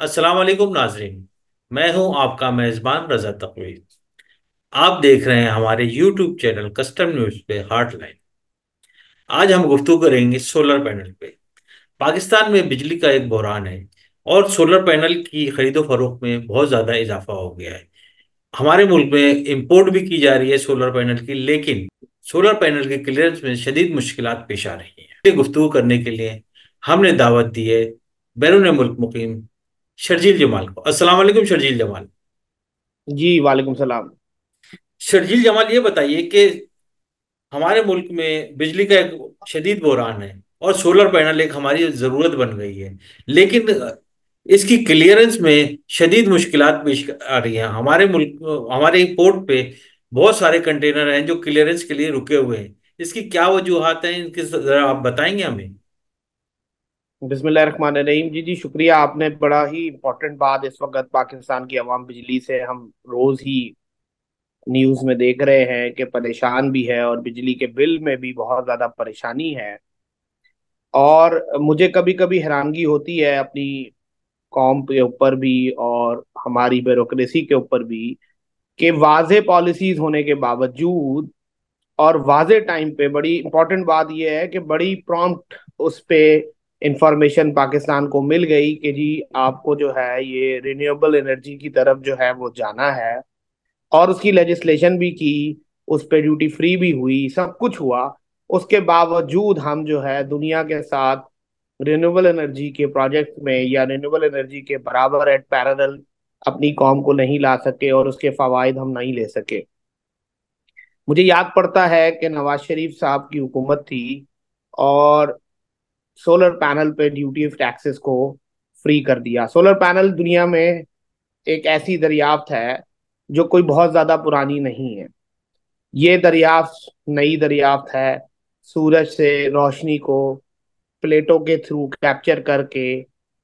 अस्सलाम वालेकुम नाजरीन। मैं हूं आपका मेज़बान रजा तकवी। आप देख रहे हैं हमारे यूट्यूब चैनल कस्टम न्यूज़ पे हार्टलाइन। आज हम गुफ्तगू करेंगे सोलर पैनल पे। पाकिस्तान में बिजली का एक बहरान है और सोलर पैनल की खरीदो फरोख्त में बहुत ज़्यादा इजाफा हो गया है। हमारे मुल्क में इंपोर्ट भी की जा रही है सोलर पैनल की, लेकिन सोलर पैनल की क्लियरेंस में शदीद मुश्किलात पेश आ रही हैं। ये गुफ्तगू करने के लिए हमने दावत दी है बैरून मुल्क मुकीम शर्जील जमाल को। अस्सलाम वालेकुम शर्जील जमाल। जी वालेकुम सलाम। शर्जील जमाल, ये बताइए कि हमारे मुल्क में बिजली का एक शदीद बहरान है और सोलर पैनल एक हमारी ज़रूरत बन गई है, लेकिन इसकी क्लियरेंस में शदीद मुश्किलात पेश आ रही हैं। हमारे मुल्क, हमारे पोर्ट पे बहुत सारे कंटेनर हैं जो क्लियरेंस के लिए रुके हुए हैं। इसकी क्या वजूहात हैं, इनके ज़रा आप बताएंगे हमें। बिस्मिल्लाहिर्रहमानिर्रहीम। जी जी, शुक्रिया। आपने बड़ा ही इम्पोर्टेंट बात, इस वक्त पाकिस्तान की आवाम बिजली से हम रोज ही न्यूज में देख रहे हैं कि परेशान भी है और बिजली के बिल में भी बहुत ज्यादा परेशानी है। और मुझे कभी कभी हैरानगी होती है अपनी कौम के ऊपर भी और हमारी ब्यूरोक्रेसी के ऊपर भी कि वाज़े पॉलिसीज होने के बावजूद और वाजे टाइम पे, बड़ी इंपॉर्टेंट बात यह है कि बड़ी प्रॉम्प्ट उस पे इंफॉर्मेशन पाकिस्तान को मिल गई कि जी आपको जो है ये रिन्यूएबल एनर्जी की तरफ जो है वो जाना है। और उसकी लेजिस्लेशन भी की, उस पे ड्यूटी फ्री भी हुई, सब कुछ हुआ। उसके बावजूद हम जो है दुनिया के साथ रिन्यूएबल एनर्जी के प्रोजेक्ट में या रिन्यूएबल एनर्जी के बराबर एट पैरेलल अपनी कौम को नहीं ला सके और उसके फवायद हम नहीं ले सके। मुझे याद पड़ता है कि नवाज शरीफ साहब की हुकूमत थी और सोलर पैनल पे ड्यूटी ऑफ टैक्सेस को फ्री कर दिया। सोलर पैनल दुनिया में एक ऐसी दरियाफ्त है जो कोई बहुत ज्यादा पुरानी नहीं है। ये दरियाफ्त नई दरियाफ्त है। सूरज से रोशनी को प्लेटों के थ्रू कैप्चर करके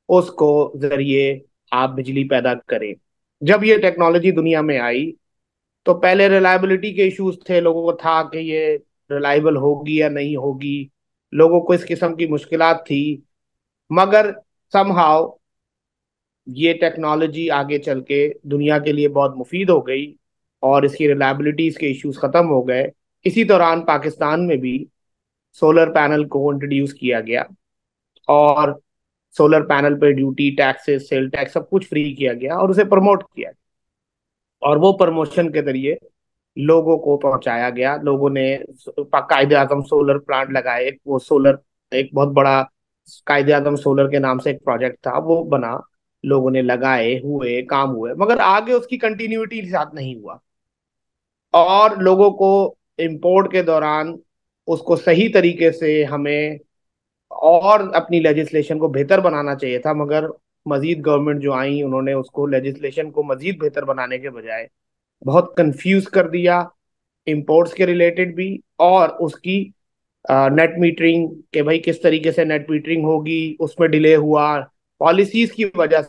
उसको जरिए आप बिजली पैदा करें। जब ये टेक्नोलॉजी दुनिया में आई तो पहले रिलायबिलिटी के इश्यूज थे, लोगों को था कि ये रिलायबल होगी या नहीं होगी। लोगों को इस किस्म की मुश्किलात थी। मगर समहाउ ये टेक्नोलॉजी आगे चल के दुनिया के लिए बहुत मुफीद हो गई और इसकी रिलायबिलिटीज के इश्यूज खत्म हो गए। इसी दौरान पाकिस्तान में भी सोलर पैनल को इंट्रोड्यूस किया गया और सोलर पैनल पे ड्यूटी, टैक्सेस, सेल टैक्स सब कुछ फ्री किया गया और उसे प्रमोट किया गया। और वो प्रमोशन के जरिए लोगों को पहुंचाया गया। लोगों ने कायदे आजम सोलर प्लांट लगाए। वो सोलर एक बहुत बड़ा कायदे आजम सोलर के नाम से एक प्रोजेक्ट था, वो बना, लोगों ने लगाए, हुए, काम हुए, मगर आगे उसकी कंटिन्यूटी साथ नहीं हुआ। और लोगों को इम्पोर्ट के दौरान उसको सही तरीके से हमें और अपनी लेजिस्लेशन को बेहतर बनाना चाहिए था, मगर मजीद गवर्नमेंट जो आई उन्होंने उसको लेजिस्लेशन को मजीद बेहतर बनाने के बजाय बहुत कंफ्यूज कर दिया। इंपोर्ट्स के रिलेटेड भी और उसकी नेट मीटरिंग के भाई किस तरीके से नेट मीटरिंग होगी उसमें डिले हुआ। पॉलिसीज की वजह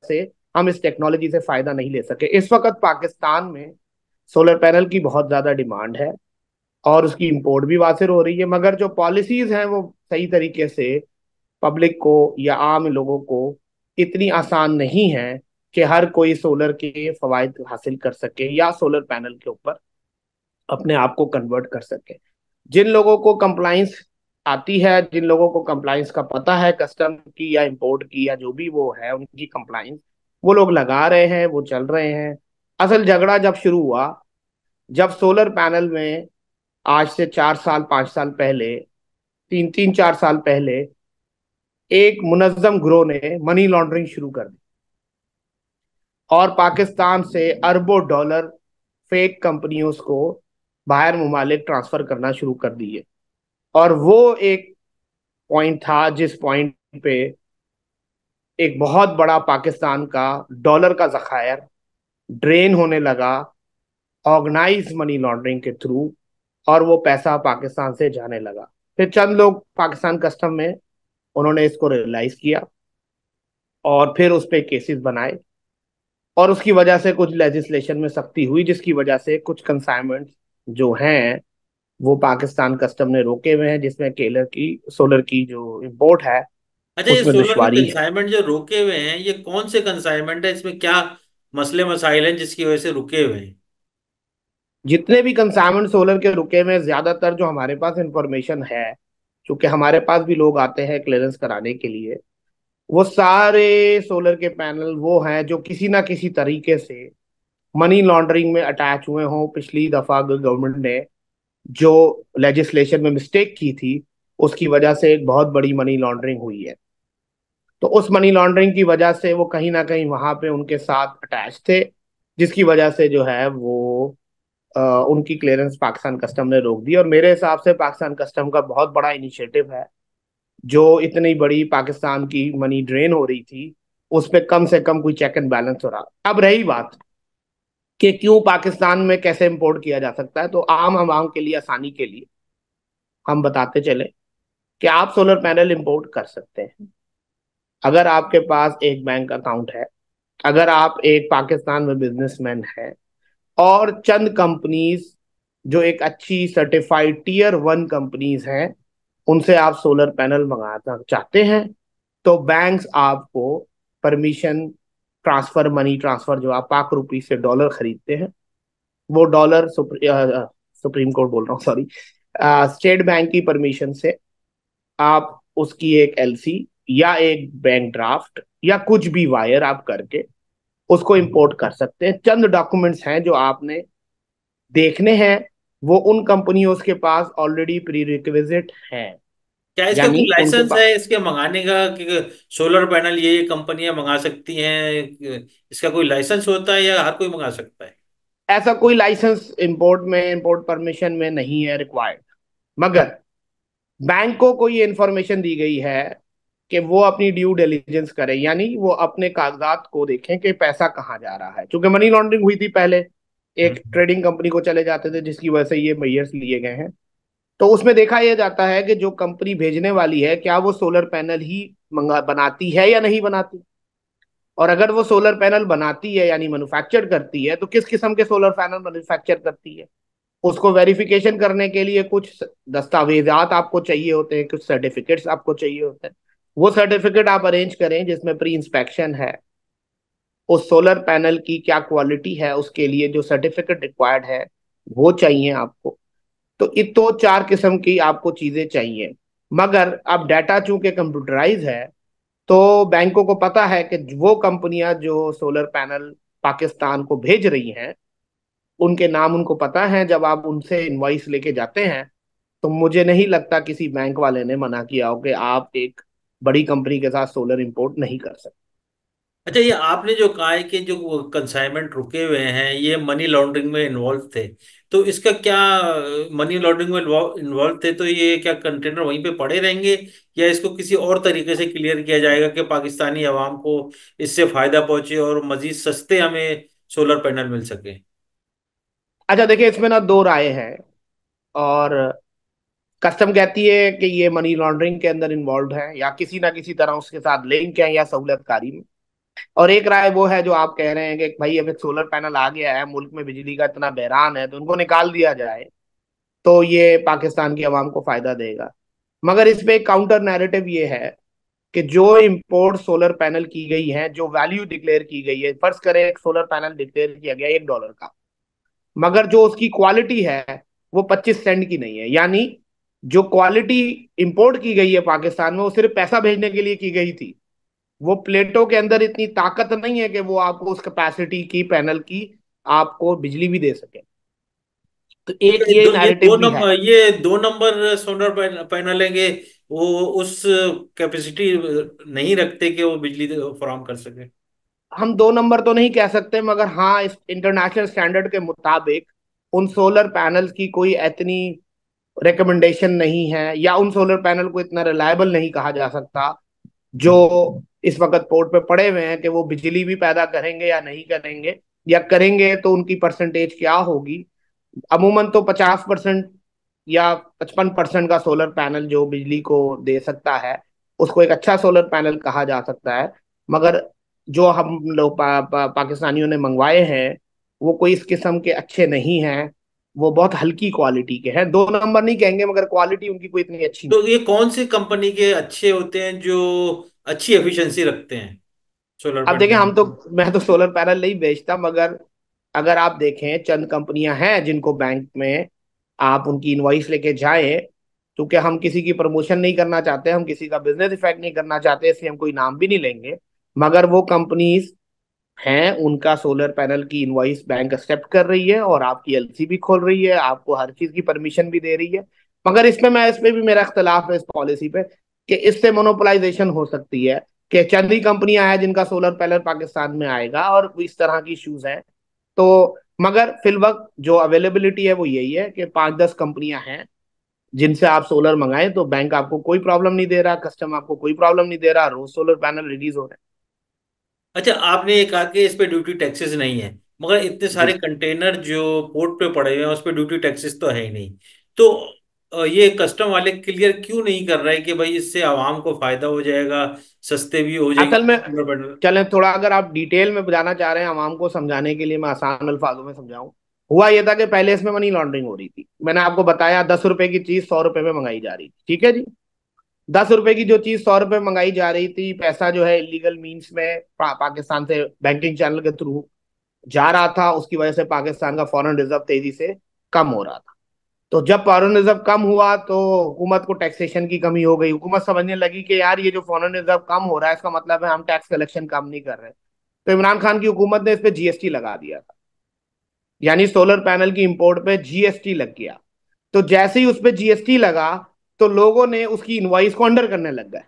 से हम इस टेक्नोलॉजी से फायदा नहीं ले सके। इस वक्त पाकिस्तान में सोलर पैनल की बहुत ज्यादा डिमांड है और उसकी इंपोर्ट भी वासिर हो रही है, मगर जो पॉलिसीज हैं वो सही तरीके से पब्लिक को या आम लोगों को इतनी आसान नहीं है कि हर कोई सोलर के फवायद हासिल कर सके या सोलर पैनल के ऊपर अपने आप को कन्वर्ट कर सके। जिन लोगों को कंप्लाइंस आती है, जिन लोगों को कंप्लाइंस का पता है, कस्टम की या इंपोर्ट की या जो भी वो है उनकी कंप्लाइंस, वो लोग लगा रहे हैं, वो चल रहे हैं। असल झगड़ा जब शुरू हुआ, जब सोलर पैनल में आज से 4 साल 5 साल पहले, तीन तीन 4 साल पहले एक मुनज्जम ग्रोह ने मनी लॉन्ड्रिंग शुरू कर दी और पाकिस्तान से अरबों डॉलर फेक कंपनियों को बाहर ममालिक ट्रांसफर करना शुरू कर दिए। और वो एक पॉइंट था जिस पॉइंट पे एक बहुत बड़ा पाकिस्तान का डॉलर का जखायर ड्रेन होने लगा ऑर्गेनाइज मनी लॉन्ड्रिंग के थ्रू, और वो पैसा पाकिस्तान से जाने लगा। फिर चंद लोग पाकिस्तान कस्टम में, उन्होंने इसको रियलाइज किया और फिर उस पर केसेस बनाए और उसकी वजह से कुछ लेजिस्लेशन में सख्ती हुई, जिसकी वजह से कुछ कंसाइनमेंट जो हैं वो पाकिस्तान कस्टम ने रोके हुए हैं, जिसमें केलर की सोलर की जो इम्पोर्ट है अच्छा, ये उसमें सोलर के दुश्वारी है। कंसाइनमेंट जो रुके हुए हैं, ये कौन से कंसाइनमेंट है? इसमें क्या मसले मसाइल हैं जिसकी वजह से रुके हुए हैं? जितने भी कंसाइनमेंट सोलर के रुके में, ज्यादातर जो हमारे पास इंफॉर्मेशन है, क्योंकि हमारे पास भी लोग आते हैं क्लियरेंस कराने के लिए, वो सारे सोलर के पैनल वो हैं जो किसी ना किसी तरीके से मनी लॉन्ड्रिंग में अटैच हुए हों। पिछली दफा गवर्नमेंट ने जो लेजिस्लेशन में मिस्टेक की थी, उसकी वजह से एक बहुत बड़ी मनी लॉन्ड्रिंग हुई है। तो उस मनी लॉन्ड्रिंग की वजह से वो कहीं ना कहीं वहां पे उनके साथ अटैच थे, जिसकी वजह से जो है वो अ, उनकी क्लियरेंस पाकिस्तान कस्टम ने रोक दी। और मेरे हिसाब से पाकिस्तान कस्टम का बहुत बड़ा इनिशिएटिव है, जो इतनी बड़ी पाकिस्तान की मनी ड्रेन हो रही थी, उस पर कम से कम कोई चेक एंड बैलेंस हो रहा। अब रही बात कि क्यों पाकिस्तान में कैसे इंपोर्ट किया जा सकता है, तो आम आवाम के लिए आसानी के लिए हम बताते चले कि आप सोलर पैनल इंपोर्ट कर सकते हैं अगर आपके पास एक बैंक अकाउंट है, अगर आप एक पाकिस्तान में बिजनेसमैन है, और चंद कंपनीज जो एक अच्छी सर्टिफाइड टीयर 1 कंपनीज हैं, उनसे आप सोलर पैनल मंगाना चाहते हैं, तो बैंक्स आपको परमिशन, ट्रांसफर, मनी ट्रांसफर, जो आप पाक रुपी से डॉलर खरीदते हैं, वो डॉलर सुप्रीम कोर्ट बोल रहा हूँ, सॉरी, स्टेट बैंक की परमिशन से आप उसकी एक एलसी या एक बैंक ड्राफ्ट या कुछ भी वायर आप करके उसको इंपोर्ट कर सकते हैं। चंद डॉक्यूमेंट्स हैं जो आपने देखने हैं, वो उन कंपनियों के पास ऑलरेडी प्री रिक्विजिट हैं, क्या इसका कोई यानी उनके लाइसेंस पास। है इसके मंगाने का कि सोलर पैनल ये कंपनियां मंगा सकती हैं? इसका कोई लाइसेंस होता है या हर कोई मंगा सकता है? ऐसा कोई लाइसेंस इंपोर्ट में, इंपोर्ट परमिशन में नहीं है रिक्वायर्ड, मगर बैंकों को ये इंफॉर्मेशन दी गई है कि वो अपनी ड्यू डिलीजेंस करें, यानी वो अपने कागजात को देखें कि पैसा कहाँ जा रहा है। क्योंकि मनी लॉन्ड्रिंग हुई थी पहले, एक हम्म। ट्रेडिंग कंपनी को चले जाते थे, जिसकी वजह से ये मेजर्स लिए गए हैं। तो उसमें देखा यह जाता है कि जो कंपनी भेजने वाली है, क्या वो सोलर पैनल ही मंगा बनाती है या नहीं बनाती। और अगर वो सोलर पैनल बनाती है यानी मैन्युफैक्चर करती है, तो किस किस्म के सोलर पैनल मैन्युफैक्चर करती है, उसको वेरिफिकेशन करने के लिए कुछ दस्तावेजात आपको चाहिए होते हैं, कुछ सर्टिफिकेट्स आपको चाहिए होते हैं। वो सर्टिफिकेट आप अरेंज करें जिसमें प्री इंस्पेक्शन है, उस सोलर पैनल की क्या क्वालिटी है, उसके लिए जो सर्टिफिकेट रिक्वायर्ड है वो चाहिए आपको। तो इन तो 4 किस्म की आपको चीजें चाहिए। मगर अब डाटा चूंकि कंप्यूटराइज है, तो बैंकों को पता है कि वो कंपनियां जो सोलर पैनल पाकिस्तान को भेज रही हैं, उनके नाम उनको पता है। जब आप उनसे इनवॉइस लेके जाते हैं, तो मुझे नहीं लगता किसी बैंक वाले ने मना किया हो कि आप एक बड़ी कंपनी के साथ सोलर इंपोर्ट नहीं कर सकते। अच्छा, ये आपने जो कहा है कि जो कंसाइनमेंट रुके हुए हैं ये मनी लॉन्ड्रिंग में इन्वॉल्व थे, तो इसका क्या, मनी लॉन्ड्रिंग में इन्वॉल्व थे तो ये क्या कंटेनर वहीं पे पड़े रहेंगे, या इसको किसी और तरीके से क्लियर किया जाएगा कि पाकिस्तानी अवाम को इससे फायदा पहुंचे और मजीद सस्ते हमें सोलर पैनल मिल सके? अच्छा देखिए, इसमें ना दो राय हैं। और कस्टम कहती है कि ये मनी लॉन्ड्रिंग के अंदर इन्वॉल्व है, या किसी ना किसी तरह उसके साथ लिंक है, या सहूलतकारी में। और एक राय वो है जो आप कह रहे हैं कि भाई अब एक सोलर पैनल आ गया है, मुल्क में बिजली का इतना बहरान है, तो उनको निकाल दिया जाए, तो ये पाकिस्तान की आवाम को फायदा देगा। मगर इस पे एक काउंटर नैरेटिव ये है कि जो इंपोर्ट सोलर पैनल की गई है, जो वैल्यू डिक्लेयर की गई है, फर्ज करें एक सोलर पैनल डिक्लेयर किया गया $1 का, मगर जो उसकी क्वालिटी है वो 25 सेंट की नहीं है। यानी जो क्वालिटी इंपोर्ट की गई है पाकिस्तान में, वो सिर्फ पैसा भेजने के लिए की गई थी। वो प्लेटों के अंदर इतनी ताकत नहीं है कि वो आपको उस कैपेसिटी की पैनल की आपको बिजली भी दे सके। तो एक ये ये नैरेटिव भी है। ये 2 नंबर सोलर पैनल है कि वो उस कैपेसिटी नहीं रखते कि वो बिजली फराहम कर सके? हम 2 नंबर तो नहीं कह सकते, मगर हाँ, इस इंटरनेशनल स्टैंडर्ड के मुताबिक उन सोलर पैनल्स की कोई इतनी रिकमेंडेशन नहीं है, या उन सोलर पैनल को इतना रिलायबल नहीं कहा जा सकता, जो इस वक्त पोर्ट पे पड़े हुए हैं, कि वो बिजली भी पैदा करेंगे या नहीं करेंगे, या करेंगे तो उनकी परसेंटेज क्या होगी। अमूमन तो 50% या 55% का सोलर पैनल जो बिजली को दे सकता है, उसको एक अच्छा सोलर पैनल कहा जा सकता है। मगर जो हम लोग पाकिस्तानियों ने मंगवाए हैं, वो कोई इस किस्म के अच्छे नहीं हैं। वो बहुत हल्की क्वालिटी के हैं, 2 नंबर नहीं कहेंगे मगर क्वालिटी उनकी कोई इतनी अच्छी तो नहीं। ये कौन सी कंपनी के अच्छे होते हैं जो अच्छी एफिशिएंसी रखते हैं सोलर अब देखें, हम तो, पैनल? मैं तो सोलर पैनल नहीं बेचता, मगर अगर आप देखें चंद कंपनियां हैं जिनको बैंक में आप उनकी इनवॉइस लेके जाएं, क्योंकि हम किसी की प्रमोशन नहीं करना चाहते, हम किसी का बिजनेस इफेक्ट नहीं करना चाहते, इसलिए हम कोई नाम भी नहीं लेंगे, मगर वो कंपनीज हैं, उनका सोलर पैनल की इनवॉइस बैंक एक्सेप्ट कर रही है और आपकी एलसी भी खोल रही है, आपको हर चीज की परमिशन भी दे रही है। मगर इसमें भी मेरा इख्तलाफ है इस पॉलिसी पे, कि इससे मोनोपोलाइजेशन हो सकती है, कि चंद ही कंपनियां हैं जिनका सोलर पैनल पाकिस्तान में आएगा और इस तरह की इश्यूज हैं। तो मगर फिलवक्त जो अवेलेबिलिटी है वो यही है कि 5-10 कंपनियां हैं जिनसे आप सोलर मंगाएं, तो बैंक आपको कोई प्रॉब्लम नहीं दे रहा, कस्टमर आपको कोई प्रॉब्लम नहीं दे रहा, रोज सोलर पैनल रिलीज हो रहे अच्छा, आपने ये कहा कि इस पे ड्यूटी टैक्सेस नहीं है, मगर इतने हैं सारे जी। कंटेनर जो पोर्ट पे पड़े हुए हैं उस पे ड्यूटी टैक्सेस तो है ही नहीं। तो ये कस्टम वाले क्लियर क्यों नहीं कर रहे कि भाई इससे आवाम को फायदा हो जाएगा, सस्ते भी हो असल में, जाएंगे? चलें थोड़ा अगर आप डिटेल में जाना चाह रहे हैं आवाम को समझाने के लिए, मैं आसान अल्फाजों में समझाऊं। हुआ यह था कि पहले इसमें मनी लॉन्ड्रिंग हो रही थी, मैंने आपको बताया 10 रुपए की चीज 100 रुपए में मंगाई जा रही थी, ठीक है जी। 10 रुपए की जो चीज 100 रुपए मंगाई जा रही थी, पैसा जो है इलीगल मीन्स में पाकिस्तान से बैंकिंग चैनल के थ्रू जा रहा था, उसकी वजह से पाकिस्तान का फॉरेन रिजर्व तेजी से कम हो रहा था। तो जब फॉरेन रिजर्व कम हुआ तो हुकूमत को टैक्सेशन की कमी हो गई, हुकूमत समझने लगी कि यार ये जो फॉरेन रिजर्व कम हो रहा है इसका मतलब है हम टैक्स कलेक्शन कम नहीं कर रहे। तो इमरान खान की हुकूमत ने इस पे जीएसटी लगा दिया था, यानी सोलर पैनल की इंपोर्ट पे जीएसटी लग गया। तो जैसे ही उस पे जीएसटी लगा, तो लोगों ने उसकी इनवॉइस को अंडर करने लग गए।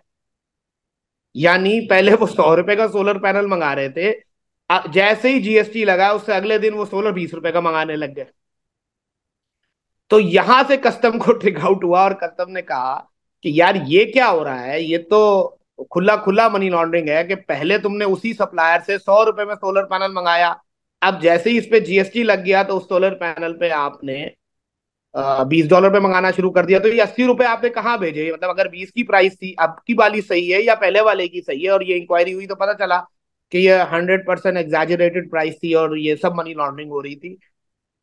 यानी पहले वो 100 रुपए का सोलर पैनल मंगा रहे थे, जैसे ही जीएसटी लगा उससे अगले दिन वो सोलर 20 रुपए का मंगाने लग गए। तो यहां से कस्टम को ट्रिक आउट हुआ और कस्टम ने कहा कि यार ये क्या हो रहा है, ये तो खुला खुला मनी लॉन्ड्रिंग है, कि पहले तुमने उसी सप्लायर से 100 रुपए में सोलर पैनल मंगाया, अब जैसे ही इस पे जीएसटी लग गया तो उस सोलर पैनल पे आपने $20 पे मंगाना शुरू कर दिया। तो ये 80 रुपए आपने कहाँ भेजे, मतलब अगर 20 की प्राइस थी, अब की वाली सही है या पहले वाले की सही है? और ये इंक्वायरी हुई तो पता चला कि ये 100% एग्जैजरेटेड प्राइस थी और ये सब मनी लॉन्ड्रिंग हो रही थी।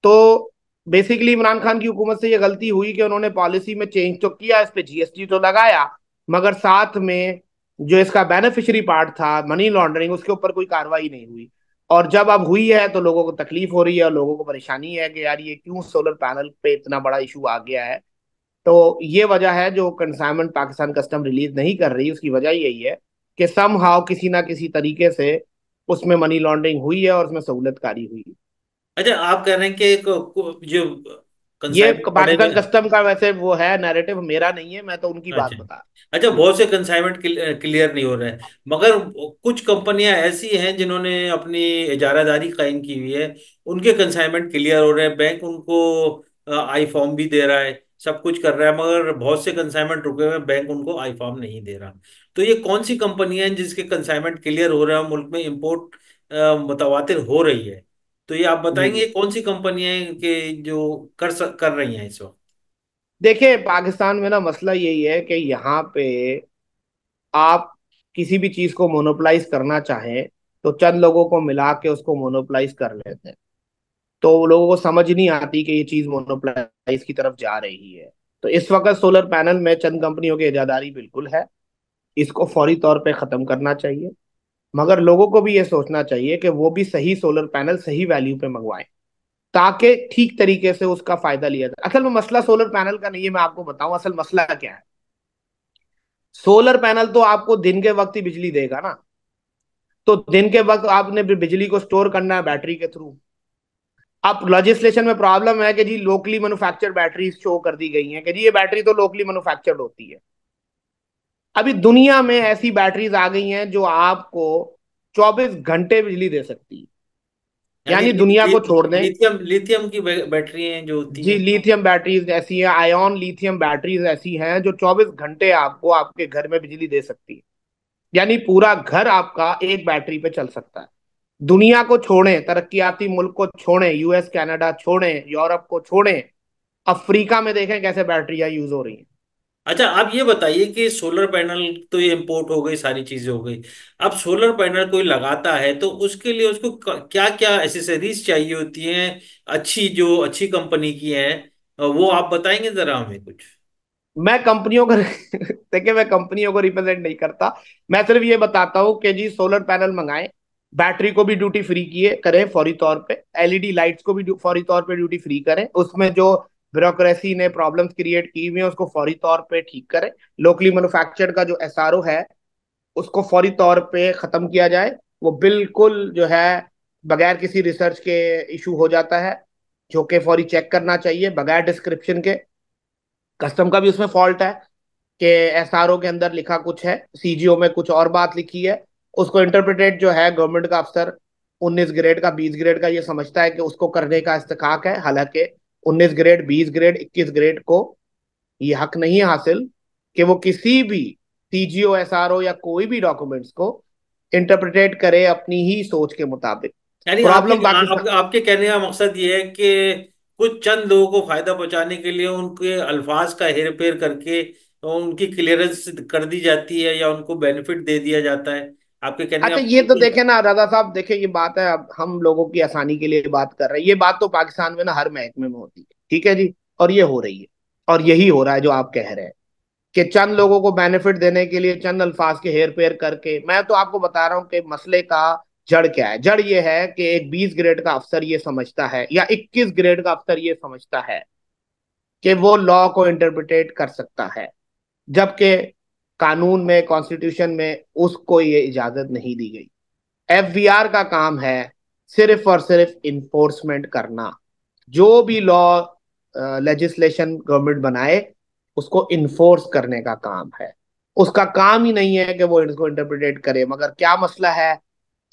तो बेसिकली इमरान खान की हुकूमत से ये गलती हुई कि उन्होंने पॉलिसी में चेंज तो किया, इस पे जीएसटी तो लगाया, मगर साथ में जो इसका बेनिफिशियरी पार्ट था मनी लॉन्ड्रिंग, उसके ऊपर कोई कार्रवाई नहीं हुई। और जब अब हुई है तो लोगों को तकलीफ हो रही है और लोगों को परेशानी है कि यार ये क्यों सोलर पैनल पे इतना बड़ा इशू आ गया है। तो ये वजह है जो कंसाइनमेंट पाकिस्तान कस्टम रिलीज नहीं कर रही, उसकी वजह यही है कि सम हाउ किसी ना किसी तरीके से उसमें मनी लॉन्ड्रिंग हुई है और उसमें सहूलतकारी हुई है। अच्छा, आप कह रहे हैं कि जो ये कंसाइनमेंट पड़े हुए पाकिस्तान हैं। कस्टम का वैसे वो है नैरेटिव, मेरा नहीं है, मैं तो उनकी बात अच्छा। बता। अच्छा, बहुत से कंसाइनमेंट क्लियर नहीं हो रहे हैं, मगर कुछ कंपनियां ऐसी हैं जिन्होंने अपनी इजारादारी कायम की हुई है, उनके कंसाइनमेंट क्लियर हो रहे हैं, बैंक उनको आई फॉर्म भी दे रहा है, सब कुछ कर रहा है, मगर बहुत से कंसाइनमेंट रुके हुए हैं, बैंक उनको आई फॉर्म नहीं दे रहा। तो ये कौन सी कंपनियां हैं जिसके कंसाइनमेंट क्लियर हो रहे हैं, मुल्क में इंपोर्ट मुतवातिर हो रही है? तो ये आप जी बताएंगे जी। ये कौन सी कंपनियां हैं कि जो कर रही हैं इस वक्त? देखिए पाकिस्तान में ना मसला यही है कि यहाँ पे आप किसी भी चीज को मोनोपलाइज करना चाहें तो चंद लोगों को मिला के उसको मोनोपलाइज कर लेते हैं। तो लोगों को समझ नहीं आती कि ये चीज मोनोपलाइज की तरफ जा रही है। तो इस वक्त सोलर पैनल में चंद कंपनियों की इजादारी बिल्कुल है, इसको फौरी तौर पे खत्म करना चाहिए। मगर लोगों को भी ये सोचना चाहिए कि वो भी सही सोलर पैनल सही वैल्यू पे मंगवाएं, ताकि ठीक तरीके से उसका फायदा लिया जाए। असल में मसला सोलर पैनल का नहीं है, मैं आपको बताऊं असल मसला क्या है। सोलर पैनल तो आपको दिन के वक्त ही बिजली देगा ना, तो दिन के वक्त आपने बिजली को स्टोर करना है बैटरी के थ्रू। अब लेजिस्लेशन में प्रॉब्लम है कि जी लोकली मैन्युफैक्चर्ड बैटरी शो कर दी गई हैं कि जी ये बैटरी तो लोकली मैन्युफैक्चर्ड होती है। अभी दुनिया में ऐसी बैटरीज आ गई हैं जो आपको 24 घंटे बिजली दे सकती है, यानी यानी दुनिया को छोड़ दें। लिथियम लिथियम की बैटरी हैं जो होती जी हैं। लिथियम बैटरीज ऐसी हैं, आयन लिथियम बैटरीज ऐसी हैं जो 24 घंटे आपको आपके घर में बिजली दे सकती है, यानी पूरा घर आपका एक बैटरी पे चल सकता है। दुनिया को छोड़ें, तरक्याती मुल्क को छोड़ें, यूएस कनाडा छोड़ें, यूरोप को छोड़ें, अफ्रीका में देखें कैसे बैटरियां यूज हो रही हैं। अच्छा, आप ये बताइए कि सोलर पैनल, तो ये इंपोर्ट हो गई, सारी चीजें हो गई। अब सोलर पैनल कोई लगाता है तो उसके लिए उसको क्या क्या एसेसरीज चाहिए होती हैं, अच्छी, जो अच्छी कंपनी की हैं, वो आप बताएंगे जरा हमें कुछ। मैं कंपनियों को देखिए, मैं कंपनियों को रिप्रेजेंट नहीं करता। मैं सिर्फ ये बताता हूँ कि जी सोलर पैनल मंगाएं, बैटरी को भी ड्यूटी फ्री किए करें फौरी तौर पे, एलईडी लाइट्स को भी फौरी तौर पे ड्यूटी फ्री करें, उसमें जो ब्यूरोक्रेसी ने प्रॉब्लम्स क्रिएट की हुई है उसको फौरी तौर पे ठीक करें। लोकली मैन्युफैक्चर्ड का जो एसआरओ है उसको फौरी तौर पे खत्म किया जाए। वो बिल्कुल जो है बगैर किसी रिसर्च के इशू हो जाता है, जो कि फौरी चेक करना चाहिए बगैर डिस्क्रिप्शन के। कस्टम का भी उसमें फॉल्ट है कि एसआरओ के अंदर लिखा कुछ है, सीजीओ में कुछ और बात लिखी है। उसको इंटरप्रेटेट जो है गवर्नमेंट का अफसर 19 ग्रेड का 20 ग्रेड का ये समझता है कि उसको करने का इस्तेकाक है, हालांकि 19 ग्रेड 20 ग्रेड 21 ग्रेड को ये हक नहीं है हासिल कि वो किसी भी सीजीओ एसआरओ या कोई भी डॉक्यूमेंट्स को इंटरप्रेटेट करे अपनी ही सोच के मुताबिक। यानी प्रॉब्लम पाकिस्तान। आपके कहने का मकसद ये है कि कुछ चंद लोगों को फायदा पहुंचाने के लिए उनके अल्फाज का हेर फेर करके उनकी क्लियरेंस कर दी जाती है या उनको बेनिफिट दे दिया जाता है। आपके कहने का अच्छा ये तो बिल्कुल। देखे ना रजा साहब, देखे ये बात है, अब हम लोगों की आसानी के लिए बात कर रहे हैं, ये बात तो पाकिस्तान में ना हर महकमे में होती है, ठीक है जी, और ये हो रही है। और यही हो रहा है जो आप कह रहे हैं कि चंद लोगों को बेनिफिट देने के लिए चंद अल्फाज के हेर फेर करके। मैं तो आपको बता रहा हूं कि मसले का जड़ क्या है। जड़ ये है कि एक 20 ग्रेड का अफसर ये समझता है या 21 ग्रेड का अफसर ये समझता है कि वो लॉ को इंटरप्रिटेट कर सकता है, जबकि कानून में, कॉन्स्टिट्यूशन में उसको ये इजाजत नहीं दी गई। एफवीआर का काम है सिर्फ और सिर्फ इन्फोर्समेंट करना। जो भी लॉ लेजिस्लेशन गवर्नमेंट बनाए उसको इन्फोर्स करने का काम है। उसका काम ही नहीं है कि वो इसको इंटरप्रिटेट करे। मगर क्या मसला है,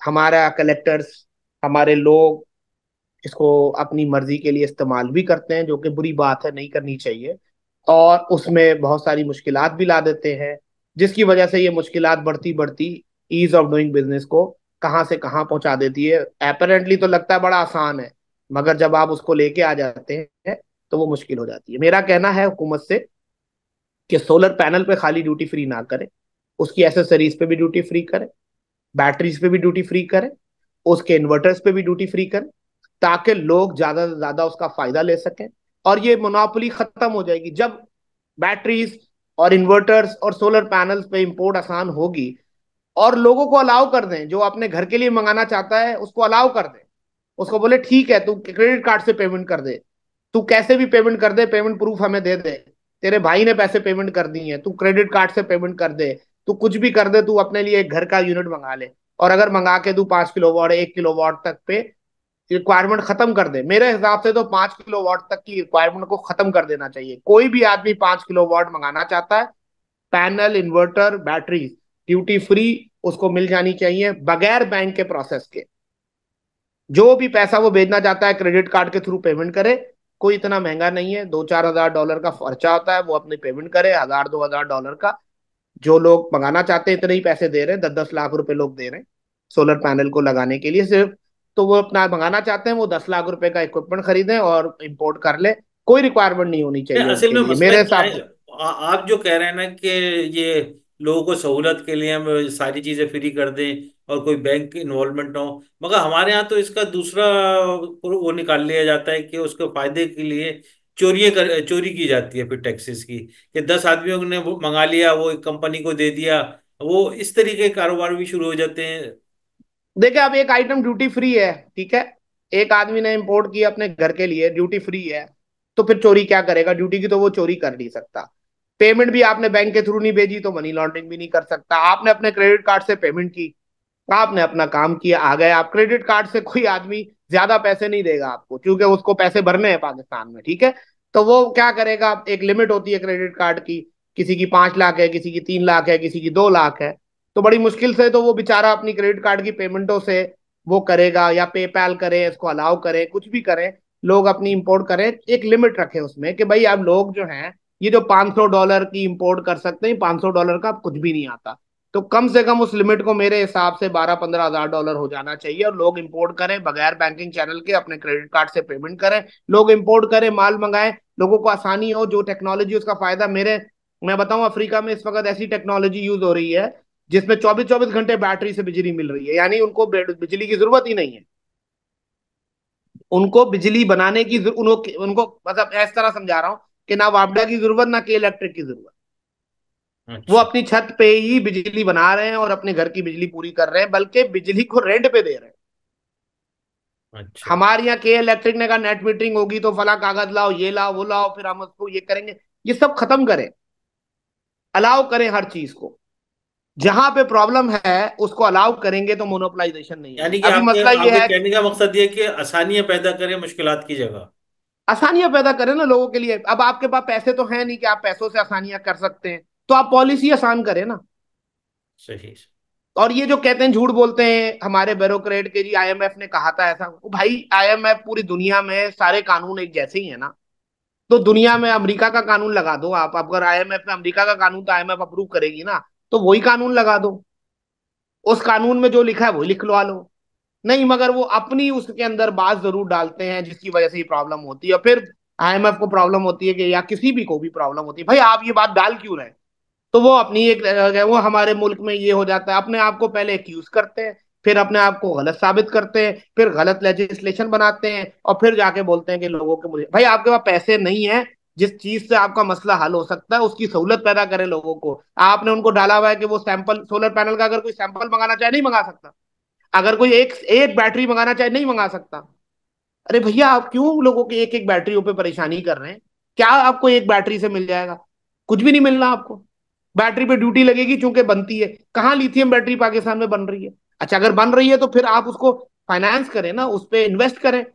हमारा कलेक्टर्स, हमारे लोग इसको अपनी मर्जी के लिए इस्तेमाल भी करते हैं, जो कि बुरी बात है, नहीं करनी चाहिए। और उसमें बहुत सारी मुश्किलात भी ला देते हैं, जिसकी वजह से ये मुश्किलात बढ़ती बढ़ती ईज ऑफ डूइंग बिजनेस को कहाँ से कहाँ पहुंचा देती है। अपेरेंटली तो लगता है बड़ा आसान है, मगर जब आप उसको लेके आ जाते हैं तो वो मुश्किल हो जाती है। मेरा कहना है हुकूमत से कि सोलर पैनल पे खाली ड्यूटी फ्री ना करें, उसकी एसेसरीज पे भी ड्यूटी फ्री करें, बैटरीज पे भी ड्यूटी फ्री करें, उसके इन्वर्टर्स पे भी ड्यूटी फ्री करें, ताकि लोग ज्यादा से ज्यादा उसका फायदा ले सकें। और ये मोनोपोली खत्म हो जाएगी जब बैटरीज और इन्वर्टर्स और सोलर पैनल्स पे इंपोर्ट आसान होगी। और लोगों को अलाउ कर दें, जो अपने घर के लिए मंगाना चाहता है उसको अलाउ कर दें, उसको बोले ठीक है तू क्रेडिट कार्ड से पेमेंट कर दे, तू कैसे भी पेमेंट कर दे, पेमेंट प्रूफ हमें दे दे, तेरे भाई ने पैसे पेमेंट कर दी है, तू क्रेडिट कार्ड से पेमेंट कर दे, तू कुछ भी कर दे, तू अपने लिए एक घर का यूनिट मंगा ले। और अगर मंगा के तू 5 किलोवाट 1 किलोवाट तक पे रिक्वायरमेंट खत्म कर दे, मेरे हिसाब से तो 5 किलोवाट तक की रिक्वायरमेंट को खत्म कर देना चाहिए। कोई भी आदमी 5 किलोवाट मंगाना चाहता है, panel inverter battery duty free उसको मिल जानी चाहिए बगैर बैंक के प्रोसेस के। जो भी पैसा वो भेजना चाहता है क्रेडिट कार्ड के थ्रू पेमेंट करे। कोई इतना महंगा नहीं है, 2-4 हज़ार डॉलर का खर्चा होता है, वो अपनी पेमेंट करे 1,000-2,000 डॉलर का। जो लोग मंगाना चाहते हैं इतने ही पैसे दे रहे हैं, 10-10 लाख रुपए लोग दे रहे हैं सोलर पैनल को लगाने के लिए सिर्फ। तो वो अपना मंगाना चाहते हैं, वो 10 लाख रुपए का इक्विपमेंट खरीदें और इंपोर्ट कर ले। कोई रिक्वायरमेंट नहीं होनी चाहिए असल उनके में लिए मसला मेरे क्या हिसाब है, से। आप जो कह रहे हैं ना कि ये लोगों को सहूलत के लिए हम सारी चीजें फ्री कर दें और कोई बैंक इन्वॉल्वमेंट ना हो, मगर हमारे यहाँ तो इसका दूसरा वो निकाल लिया जाता है कि उसके फायदे के लिए चोरी की जाती है फिर टैक्सेस की, कि 10 आदमियों ने वो मंगा लिया, वो एक कंपनी को दे दिया, वो इस तरीके के कारोबार भी शुरू हो जाते हैं। देखिए अब एक आइटम ड्यूटी फ्री है, ठीक है, एक आदमी ने इंपोर्ट किया अपने घर के लिए, ड्यूटी फ्री है, तो फिर चोरी क्या करेगा? ड्यूटी की तो वो चोरी कर नहीं सकता। पेमेंट भी आपने बैंक के थ्रू नहीं भेजी तो मनी लॉन्ड्रिंग भी नहीं कर सकता। आपने अपने क्रेडिट कार्ड से पेमेंट की, आपने अपना काम किया, आ गए आप। क्रेडिट कार्ड से कोई आदमी ज्यादा पैसे नहीं देगा आपको, क्योंकि उसको पैसे भरने हैं पाकिस्तान में, ठीक है। तो वो क्या करेगा, एक लिमिट होती है क्रेडिट कार्ड की, किसी की 5 लाख है, किसी की 3 लाख है, किसी की 2 लाख है। तो बड़ी मुश्किल से तो वो बेचारा अपनी क्रेडिट कार्ड की पेमेंटों से वो करेगा, या पेपैल करे, इसको अलाउ करे, कुछ भी करें, लोग अपनी इंपोर्ट करें। एक लिमिट रखे उसमें कि भाई अब लोग जो हैं ये जो $500 की इंपोर्ट कर सकते हैं, $500 का कुछ भी नहीं आता। तो कम से कम उस लिमिट को मेरे हिसाब से 12-15 हज़ार डॉलर हो जाना चाहिए, और लोग इंपोर्ट करें बगैर बैंकिंग चैनल के, अपने क्रेडिट कार्ड से पेमेंट करें, लोग इंपोर्ट करें, माल मंगाएं, लोगों को आसानी हो। जो टेक्नोलॉजी उसका फायदा मेरे मैं बताऊं, अफ्रीका में इस वक्त ऐसी टेक्नोलॉजी यूज हो रही है जिसमें 24-24 घंटे बैटरी से बिजली मिल रही है, यानी उनको बिजली की जरूरत ही नहीं है। उनको बिजली बनाने की उनको उनको मतलब इस तरह समझा रहा हूँ कि ना वापडा की जरूरत, ना के इलेक्ट्रिक की जरूरत। वो अच्छा। अपनी छत पे ही बिजली बना रहे हैं और अपने घर की बिजली पूरी कर रहे हैं, बल्कि बिजली को रेंट पे दे रहे हैं। अच्छा। हमारे यहाँ के इलेक्ट्रिक ने कहा नेट मीटरिंग होगी तो फला कागज लाओ, ये लाओ, वो लाओ, फिर हम उसको ये करेंगे। ये सब खत्म करें, अलाउ करें हर चीज को। जहां पे प्रॉब्लम है उसको अलाउ करेंगे तो मोनोपलाइजेशन नहीं होगी। यानी कि अभी आपके मसला ये आपके है, कहने का मकसद ये है कि आसानियां पैदा करें मुश्किलात की जगह। आसानियां पैदा करें ना लोगों के लिए। अब आपके पास पैसे तो है नहीं कि आप पैसों से आसानियां कर सकते हैं, तो आप पॉलिसी आसान करें ना। सही। और ये जो कहते हैं, झूठ बोलते हैं हमारे ब्यूरोक्रेट के, जी आईएमएफ ने कहा था ऐसा। भाई आईएमएफ, पूरी दुनिया में सारे कानून एक जैसे ही है ना। तो दुनिया में अमेरिका का कानून लगा दो आप। अगर आईएमएफ में अमेरिका का कानून तो आईएमएफ अप्रूव करेगी ना, तो वही कानून लगा दो। उस कानून में जो लिखा है वही लिख लो लो। नहीं, मगर वो अपनी उसके अंदर बात जरूर डालते हैं जिसकी वजह से ये प्रॉब्लम होती है। और फिर आईएमएफ को प्रॉब्लम होती है कि, या किसी भी को भी प्रॉब्लम होती है, भाई आप ये बात डाल क्यों रहे हैं? तो वो अपनी एक, वो हमारे मुल्क में ये हो जाता है, अपने आप को पहले एक्यूज करते हैं, फिर अपने आप को गलत साबित करते हैं, फिर गलत लेजिस्लेशन बनाते हैं, और फिर जाके बोलते हैं कि लोगों के मुझे, भाई आपके पास पैसे नहीं है। जिस चीज से आपका मसला हल हो सकता है उसकी सहूलत पैदा करें लोगों को। आपने उनको डाला हुआ है कि वो सैंपल, सोलर पैनल का अगर कोई सैंपल मंगाना चाहे नहीं मंगा सकता। अगर कोई एक एक बैटरी मंगाना चाहे नहीं मंगा सकता। अरे भैया, आप क्यों लोगों की एक एक बैटरियों पे परेशानी कर रहे हैं? क्या आपको एक बैटरी से मिल जाएगा? कुछ भी नहीं मिलना आपको। बैटरी पे ड्यूटी लगेगी चूंकि बनती है। कहाँ लिथियम बैटरी पाकिस्तान में बन रही है? अच्छा, अगर बन रही है तो फिर आप उसको फाइनेंस करें ना, उस पर इन्वेस्ट करें।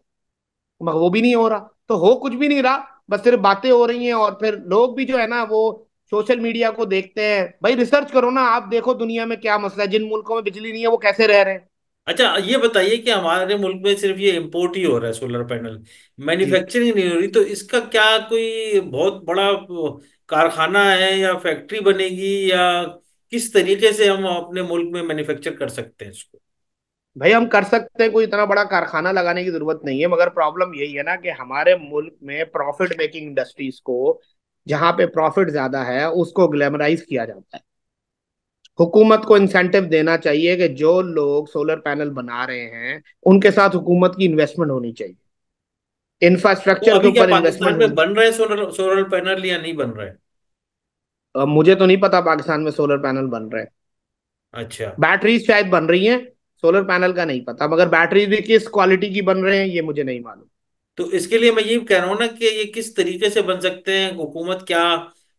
मगर वो भी नहीं हो रहा, तो हो कुछ भी नहीं रहा। बस सिर्फ बातें हो रही हैं, और फिर लोग भी जो है ना वो सोशल मीडिया को देखते हैं। भाई रिसर्च करो ना, आप देखो दुनिया में क्या मसला है, जिन मुल्कों में बिजली नहीं है वो कैसे रह रहे हैं। अच्छा, ये बताइए कि हमारे मुल्क में सिर्फ ये इंपोर्ट ही हो रहा है सोलर पैनल, जी मैन्युफैक्चरिंग नहीं हो रही, तो इसका क्या कोई बहुत बड़ा कारखाना है या फैक्ट्री बनेगी, या किस तरीके से हम अपने मुल्क में मैन्युफैक्चर कर सकते हैं इसको? भाई, हम कर सकते हैं, कोई इतना बड़ा कारखाना लगाने की जरूरत नहीं है, मगर प्रॉब्लम यही है ना कि हमारे मुल्क में प्रॉफिट मेकिंग इंडस्ट्रीज को, जहां पे प्रॉफिट ज्यादा है उसको ग्लैमराइज किया जाता है। हुकूमत को इंसेंटिव देना चाहिए कि जो लोग सोलर पैनल बना रहे हैं उनके साथ हुकूमत की इन्वेस्टमेंट होनी चाहिए, तो इंफ्रास्ट्रक्चर के अभी क्या ऊपर पाकिस्तान इन्वेस्टमेंट में होनी। बन रहे हैं सोलर सोलर पैनल या नहीं बन रहे? अब मुझे तो नहीं पता पाकिस्तान में सोलर पैनल बन रहे हैं। अच्छा। बैटरीज शायद बन रही हैं, सोलर पैनल का नहीं पता, मगर बैटरीज भी किस क्वालिटी की बन रहे हैं ये मुझे नहीं मालूम। तो इसके लिए मैं ये कह रहा हूँ ना कि ये किस तरीके से बन सकते हैं, हुकूमत क्या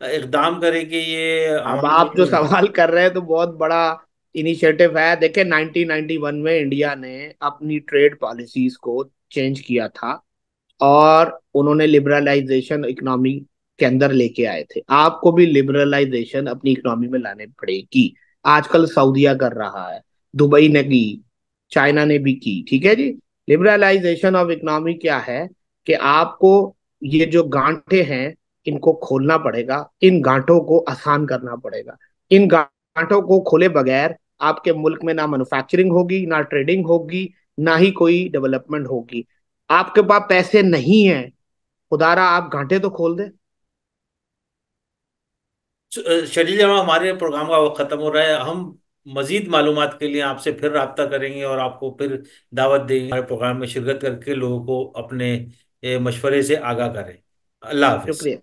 इकदाम करेगी ये अब हमारे आप मुल्क जो में? सवाल कर रहे हैं तो बहुत बड़ा इनिशिएटिव है। देखिए 1991 में इंडिया ने अपनी ट्रेड पॉलिसीज को चेंज किया था, और उन्होंने लिबरलाइजेशन इकोनॉमी के अंदर लेके आए थे। आपको भी लिबरलाइजेशन अपनी इकोनॉमी में लाने पड़ेगी। आजकल सऊदीया कर रहा है, दुबई ने की, चाइना ने भी की, ठीक है जी। लिबरलाइजेशन ऑफ इकोनॉमी क्या है कि आपको ये जो गांठें हैं इनको खोलना पड़ेगा, इन गांठों को आसान करना पड़ेगा। इन गांठों को खोले बगैर आपके मुल्क में ना मैन्युफैक्चरिंग होगी, ना ट्रेडिंग होगी, ना ही कोई डेवलपमेंट होगी। आपके पास पैसे नहीं है, खुदारा आप घाटे तो खोल दे। शरीर जमा, हमारे प्रोग्राम का वक्त खत्म हो रहा है। हम मजीद मालूमात के लिए आपसे फिर राब्ता करेंगे और आपको फिर दावत देंगे हमारे प्रोग्राम में शिरकत करके लोगों को अपने मशवरे से आगाह करें। अल्लाह हाफिज। शुक्रिया।